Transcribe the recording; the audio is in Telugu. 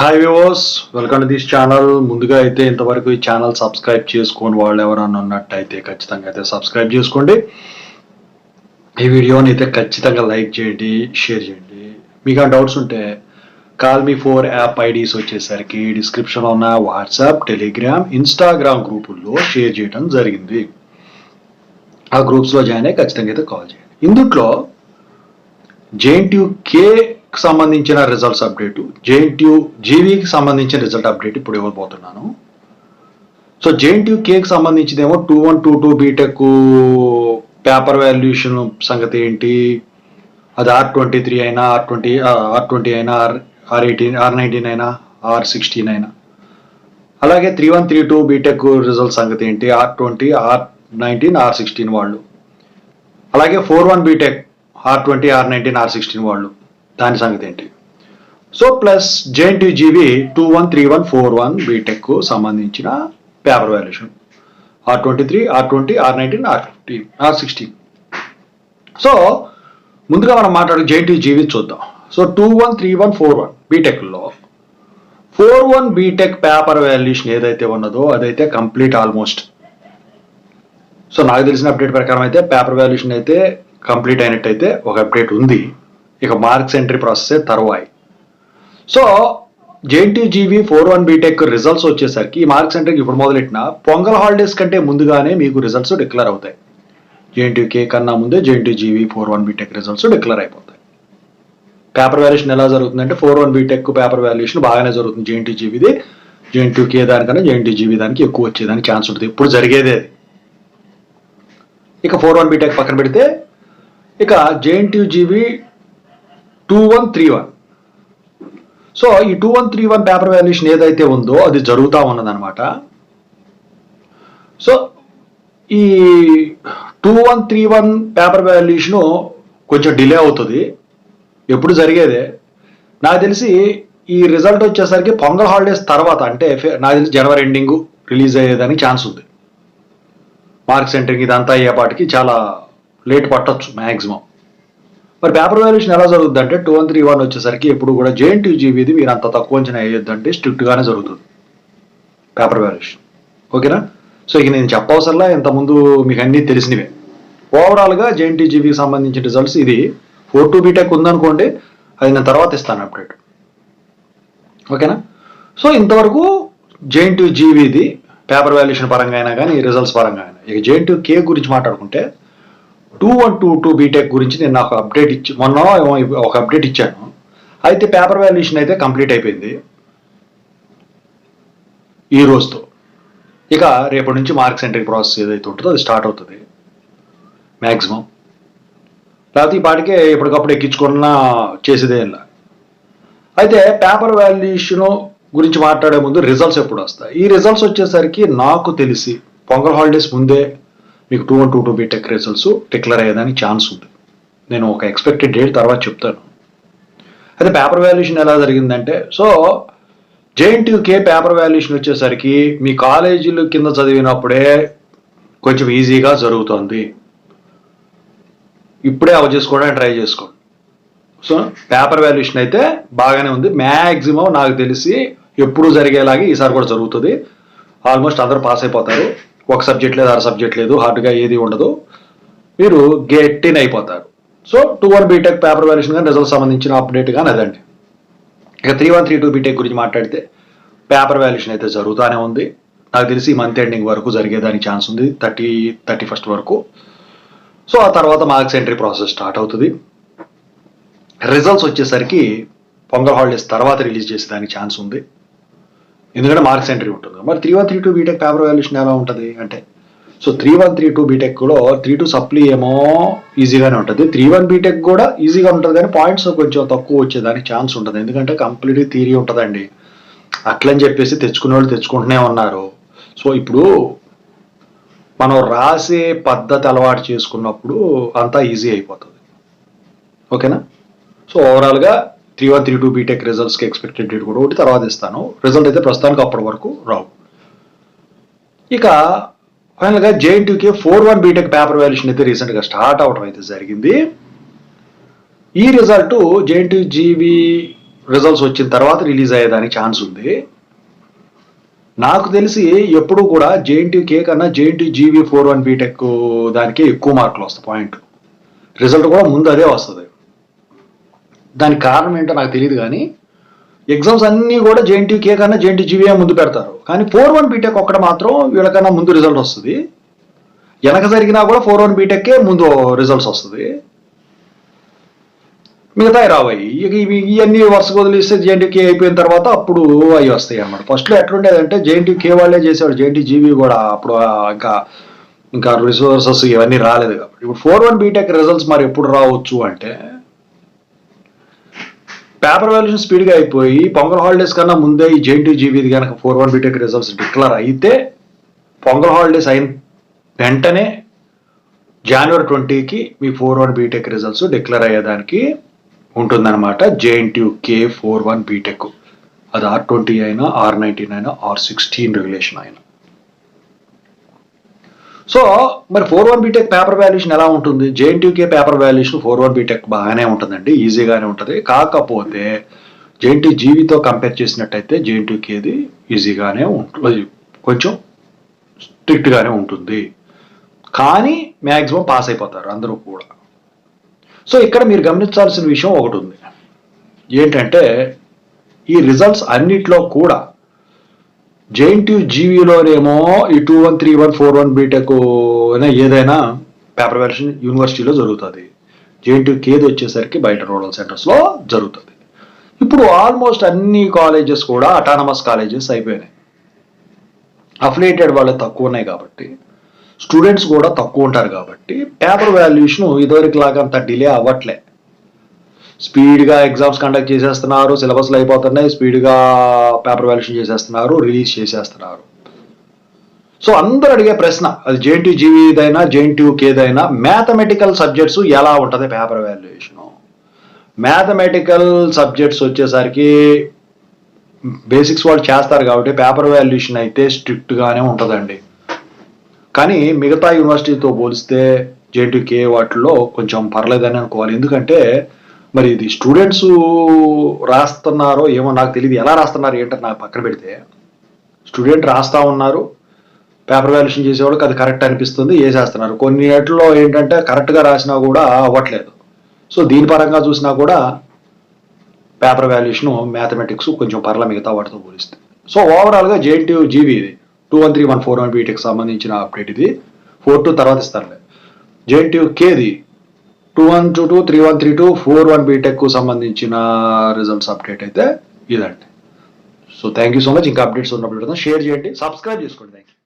Hi viewers, welcome to this channel. ముందుగా అయితే ఇంతవరకు ఈ ఛానల్ సబ్స్క్రైబ్ చేసుకోని వాళ్ళు ఎవరన్నా ఉన్నట్టయితే ఖచ్చితంగా అయితే సబ్స్క్రైబ్ చేసుకోండి. ఈ వీడియోని అయితే ఖచ్చితంగా లైక్ చేయండి, షేర్ చేయండి. మీకు ఆ డౌట్స్ ఉంటే కాల్ మీ 4 యాప్ ఐడీస్ వచ్చేసరికి డిస్క్రిప్షన్లో ఉన్న వాట్సాప్, టెలిగ్రామ్, ఇన్స్టాగ్రామ్ గ్రూపుల్లో షేర్ చేయడం జరిగింది. ఆ గ్రూప్స్లో జాయిన్ అయ్యి ఖచ్చితంగా అయితే కాల్ చేయండి. ఇందులో JNTUK సంబంధించిన రిజల్ట్స్ అప్డేట్, JNTU-GVకి సంబంధించిన రిజల్ట్ అప్డేట్ ఇప్పుడు ఇవ్వబోతున్నాను. సో JNTUKకి సంబంధించిందేమో 2122 బీటెక్ పేపర్ వాల్యుయేషన్ సంగతి ఏంటి, అది R23 అయినా R20 అయినా R18 R19 అయినా R16 అయినా, అలాగే 3132 బీటెక్ రిజల్ట్ సంగతి ఏంటి, R20 R19 R16 వాళ్ళు, అలాగే 41 బీటెక్ R20 R19 R16 వాళ్ళు దాని సంగతి ఏంటి. సో ప్లస్ JNTU-GV 213141 బీటెక్ సంబంధించిన paper valuation R23 R20 R19 R15 R16. So ముందుగా మనం మాట్లాడు JNTU-GV చూద్దాం. సో 213141 బీటెక్లో 41 బీటెక్ పేపర్ వాల్యుయేషన్ ఏదైతే ఉన్నదో అదైతే కంప్లీట్ ఆల్మోస్ట్. సో నాకు తెలిసిన అప్డేట్ ప్రకారం అయితే పేపర్ వాల్యుయేషన్ అయితే కంప్లీట్ అయినట్టయితే ఒక అప్డేట్ ఉంది. ఇక మార్క్స్ ఎంట్రీ ప్రాసెస్ తరువాయి. సో JNTU-GV 41 బీటెక్ రిజల్ట్స్ వచ్చేసరికి ఈ మార్క్స్ ఎంట్రీకి ఇప్పుడు మొదలెట్టిన పొంగల్ హాలిడేస్ కంటే ముందుగానే మీకు రిజల్ట్స్ డిక్లేర్ అవుతాయి. JNTUK కన్నా ముందే JNTU-GV 41 బీటెక్ రిజల్ట్స్ డిక్లేర్ అయిపోతాయి. పేపర్ వాల్యుయేషన్ ఎలా జరుగుతుందంటే 41 బీటెక్ పేపర్ వాల్యుయేషన్ బాగానే జరుగుతుంది. JNTU-GVది JNTUK దానికన్నా JNTU-GV దానికి ఎక్కువ వచ్చేదానికి ఛాన్స్ ఉంటుంది. ఇప్పుడు జరిగేదే అది. ఇక 41 బీటెక్ పక్కన పెడితే ఇక JNTU-GV 2131. సో ఈ 2131 పేపర్ వాల్యుయేషన్ ఏదైతే ఉందో అది జరుగుతూ ఉన్నదన్నమాట. సో ఈ 2131 పేపర్ వాల్యుయేషన్ కొంచెం డిలే అవుతుంది. ఎప్పుడు జరిగేదే. నాకు తెలిసి ఈ రిజల్ట్ వచ్చేసరికి పొంగల్ హాలిడేస్ తర్వాత, అంటే నాకు తెలిసి జనవరి ఎండింగ్ రిలీజ్ అయ్యేదానికి ఛాన్స్ ఉంది. మార్క్స్ ఎంట్రీకి ఇదంతా అయ్యేపాటికి చాలా లేట్ పట్టొచ్చు మ్యాక్సిమం. మరి పేపర్ వాల్యుయేషన్ ఎలా జరుగుతుంది అంటే 2131 వచ్చేసరికి ఎప్పుడు కూడా JNTU-GVది మీరు అంత తక్కువ అంచనా వేయొద్దంటే స్ట్రిక్ట్గానే జరుగుతుంది పేపర్ వాల్యుయేషన్. ఓకేనా? సో ఇక నేను చెప్పవసరలా, ఇంతకుముందు మీకు అన్నీ తెలిసినవే. ఓవరాల్గా JNTU-GVకి సంబంధించిన రిజల్ట్స్ ఇది 42 బీటెక్ ఉందనుకోండి, అది నేను తర్వాత ఇస్తాను అప్డేట్. ఓకేనా? సో ఇంతవరకు JNTU-GVది పేపర్ వాల్యుయేషన్ పరంగా అయినా కానీ రిజల్ట్స్ పరంగా అయినా. ఇక JNTUK గురించి మాట్లాడుకుంటే 2122 బీటెక్ గురించి నేను నాకు అప్డేట్ మొన్న ఒక అప్డేట్ ఇచ్చాను. అయితే పేపర్ వాల్యుయేషన్ అయితే కంప్లీట్ అయిపోయింది ఈ రోజుతో. ఇక రేపటి నుంచి మార్క్స్ ఎంట్రీ ప్రాసెస్ ఏదైతే ఉంటుందో అది స్టార్ట్ అవుతుంది మ్యాక్సిమం. లేకపోతే ఈ పాటికే ఎప్పటికప్పుడు ఎక్కించుకున్న చేసేదే ఇలా. అయితే పేపర్ వాల్యుయేషన్ గురించి మాట్లాడే ముందు రిజల్ట్స్ ఎప్పుడు వస్తాయి? ఈ రిజల్ట్స్ వచ్చేసరికి నాకు తెలిసి పొంగల్ హాలిడేస్ ముందే మీకు 2122 బీటెక్ రిజల్ట్స్ డిక్లేర్ అయ్యేదానికి ఛాన్స్ ఉంది. నేను ఒక ఎక్స్పెక్టెడ్ డేట్ తర్వాత చెప్తాను. అయితే పేపర్ వాల్యుయేషన్ ఎలా జరిగిందంటే, సో JNTUK పేపర్ వాల్యుయేషన్ వచ్చేసరికి మీ కాలేజీలు కింద చదివినప్పుడే కొంచెం ఈజీగా జరుగుతుంది. ఇప్పుడే అవ చేసుకోవడానికి ట్రై చేసుకోండి. సో పేపర్ వాల్యుయేషన్ అయితే బాగానే ఉంది. మ్యాక్సిమం నాకు తెలిసి ఎప్పుడు జరిగేలాగే ఈసారి కూడా జరుగుతుంది. ఆల్మోస్ట్ అందరూ పాస్ అయిపోతారు. ఒక సబ్జెక్ట్ లేదు, అర సబ్జెక్ట్ లేదు, హార్డ్గా ఏది ఉండదు, మీరు గెట్ ఇన్ అయిపోతారు. సో 21 బీటెక్ పేపర్ వాల్యుయేషన్ కానీ రిజల్ట్ సంబంధించిన అప్డేట్ కానీ అదండి. ఇక 3132 బీటెక్ గురించి మాట్లాడితే పేపర్ వాల్యుయేషన్ అయితే జరుగుతూనే ఉంది. నాకు తెలిసి మంత్ ఎండింగ్ వరకు జరిగేదానికి ఛాన్స్ ఉంది, 31st వరకు. సో ఆ తర్వాత మార్క్స్ ఎంట్రీ ప్రాసెస్ స్టార్ట్ అవుతుంది. రిజల్ట్స్ వచ్చేసరికి పొంగల్ హాలిడేస్ తర్వాత రిలీజ్ చేసేదానికి ఛాన్స్ ఉంది, ఎందుకంటే మార్క్స్ ఎంట్రీ ఉంటుంది. మరి 3132 బీటెక్ పేపర్ వాల్యుయేషన్ ఎలా ఉంటుంది అంటే, సో 3132 బీటెక్లో 32 సప్లీ ఏమో ఈజీగానే ఉంటుంది, 31 బీటెక్ కూడా ఈజీగా ఉంటుంది, కానీ పాయింట్స్ కొంచెం తక్కువ వచ్చేదానికి ఛాన్స్ ఉంటుంది. ఎందుకంటే కంప్లీట్ థియరీ ఉంటుందండి. అట్లని చెప్పేసి తెచ్చుకునే వాళ్ళు తెచ్చుకుంటూనే ఉన్నారు. సో ఇప్పుడు మనం రాసే పద్ధతి అలవాటు చేసుకున్నప్పుడు అంతా ఈజీ అయిపోతుంది. ఓకేనా? సో ఓవరాల్గా 3132 బీటెక్ రిజల్ట్స్కి ఎక్స్పెక్టెడ్ డేట్ కూడా ఒకటి తర్వాత ఇస్తాను. రిజల్ట్ అయితే ప్రస్తుతానికి అప్పటి వరకు రావు. ఇక ఫైనల్గా JNTUK 41 బీటెక్ పేపర్ వాల్యుయేషన్ అయితే రీసెంట్గా స్టార్ట్ అవడం అయితే జరిగింది. ఈ రిజల్ట్ JNTU-GV రిజల్ట్స్ వచ్చిన తర్వాత రిలీజ్ అయ్యేదానికి ఛాన్స్ ఉంది. నాకు తెలిసి ఎప్పుడు కూడా JNTUK కన్నా JNTU-GV 4-1 బీటెక్ దానికి ఎక్కువ మార్కులు వస్తాయి పాయింట్. రిజల్ట్ కూడా ముందు అదే వస్తుంది. దానికి కారణం ఏంటో నాకు తెలియదు, కానీ ఎగ్జామ్స్ అన్నీ కూడా JNTUK కన్నా JNTU-GV ముందు పెడతారు. కానీ 4-1 బీటెక్ ఒక్కటి మాత్రం వీళ్ళకన్నా ముందు రిజల్ట్ వస్తుంది. వెనక జరిగినా కూడా 4-1 బీటెక్కే ముందు రిజల్ట్స్ వస్తుంది, మిగతా రావాయి. ఇవన్నీ వరుసగా వదిలేస్తే JNTUK అయిపోయిన తర్వాత అప్పుడు అవి వస్తాయి అన్నమాట. ఫస్ట్లో ఎట్లుండేదంటే JNTUK వాళ్ళే చేసేవాడు, JNTU-GV కూడా అప్పుడు ఇంకా రిసోర్సెస్ ఇవన్నీ రాలేదు కాబట్టి. ఇప్పుడు 4-1 బీటెక్ రిజల్ట్స్ మరి ఎప్పుడు రావచ్చు అంటే, పేపర్ వాల్యుయేషన్ స్పీడ్గా అయిపోయి పొంగల్ హాలిడేస్ కన్నా ముందే ఈ JNTU-GV కనుక 4-1 బీటెక్ రిజల్ట్స్ డిక్లేర్ అయితే పొంగల్ హాలిడేస్ అయిన వెంటనే January 20కి మీ 4-1 బీటెక్ రిజల్ట్స్ డిక్లేర్ అయ్యేదానికి ఉంటుందన్నమాట. JNTUK 4-1 బీటెక్, అది R20 అయినా R19 అయినా R16 రెగ్యులేషన్ అయినా. సో మరి 4-1 బీటెక్ పేపర్ వాల్యుయేషన్ ఎలా ఉంటుంది? JNTUK పేపర్ వాల్యుయేషన్ 4-1 బీటెక్ బాగానే ఉంటుందండి, ఈజీగానే ఉంటుంది. కాకపోతే JNTU-GVతో కంపేర్ చేసినట్టయితే JNTUKది ఈజీగానే ఉంటుంది, కొంచెం స్ట్రిక్ట్గానే ఉంటుంది, కానీ మ్యాక్సిమం పాస్ అయిపోతారు అందరూ కూడా. సో ఇక్కడ మీరు గమనించాల్సిన విషయం ఒకటి ఉంది, ఏంటంటే ఈ రిజల్ట్స్ అన్నిట్లో కూడా JNTU-GVలోనేమో ఈ 2-1, 3-1, 4-1 బీటెక్ ఏదైనా పేపర్ వాల్యుయేషన్ యూనివర్సిటీలో జరుగుతుంది. JNTUKది వచ్చేసరికి బయట రూరల్ సెంటర్స్లో జరుగుతుంది. ఇప్పుడు ఆల్మోస్ట్ అన్ని కాలేజెస్ కూడా అటానమస్ కాలేజెస్ అయిపోయినాయి. అఫిలియేటెడ్ వాళ్ళు తక్కువ ఉన్నాయి కాబట్టి, స్టూడెంట్స్ కూడా తక్కువ ఉంటారు కాబట్టి పేపర్ వాల్యుయేషన్ ఇదివరకు లాగా అంత డిలే అవ్వట్లే. స్పీడ్గా ఎగ్జామ్స్ కండక్ట్ చేసేస్తున్నారు, సిలబస్లు అయిపోతున్నాయి, స్పీడ్గా పేపర్ వాల్యుయేషన్ చేసేస్తున్నారు, రిలీజ్ చేసేస్తున్నారు. సో అందరూ అడిగే ప్రశ్న, అది JNTU-GVదైనా JNTUKదైనా, మ్యాథమెటికల్ సబ్జెక్ట్స్ ఎలా ఉంటుంది పేపర్ వాల్యుయేషను? మ్యాథమెటికల్ సబ్జెక్ట్స్ వచ్చేసరికి బేసిక్స్ వాళ్ళు చేస్తారు కాబట్టి పేపర్ వాల్యుయేషన్ అయితే స్ట్రిక్ట్గానే ఉంటుందండి. కానీ మిగతా యూనివర్సిటీతో పోలిస్తే JNTUK వాటిల్లో కొంచెం పర్లేదని అనుకోవాలి. ఎందుకంటే మరి ఇది స్టూడెంట్స్ రాస్తున్నారో ఏమో నాకు తెలియదు, ఎలా రాస్తున్నారు ఏంటని నాకు పక్కన పెడితే, స్టూడెంట్ రాస్తా ఉన్నారు, పేపర్ వాల్యుయేషన్ చేసేవాళ్ళకి అది కరెక్ట్ అనిపిస్తుంది, వేసేస్తున్నారు. కొన్ని వాటిల్లో ఏంటంటే కరెక్ట్గా రాసినా కూడా అవ్వట్లేదు. సో దీని పరంగా చూసినా కూడా పేపర్ వాల్యుయేషన్ మ్యాథమెటిక్స్ కొంచెం పర్ల మిగతా వాటితో పోలిస్తే. సో ఓవరాల్గా JNTU-GV ఇది 2-1, 3-1, 4-1 బీటెక్ సంబంధించిన అప్డేట్ ఇది. 4-2 తర్వాత ఇస్తారులే. JNTUKది 2-1, 2-2, 3-1, 3-2, 4-1 బీటెక్ సంబంధించిన రిజల్ట్స్ అప్డేట్ అయితే ఇదండి. So thank you so much. ఇంకా అప్డేట్స్ ఉన్నప్పుడు షేర్ చేయండి, సబ్స్క్రైబ్ చేసుకోండి. Thank you.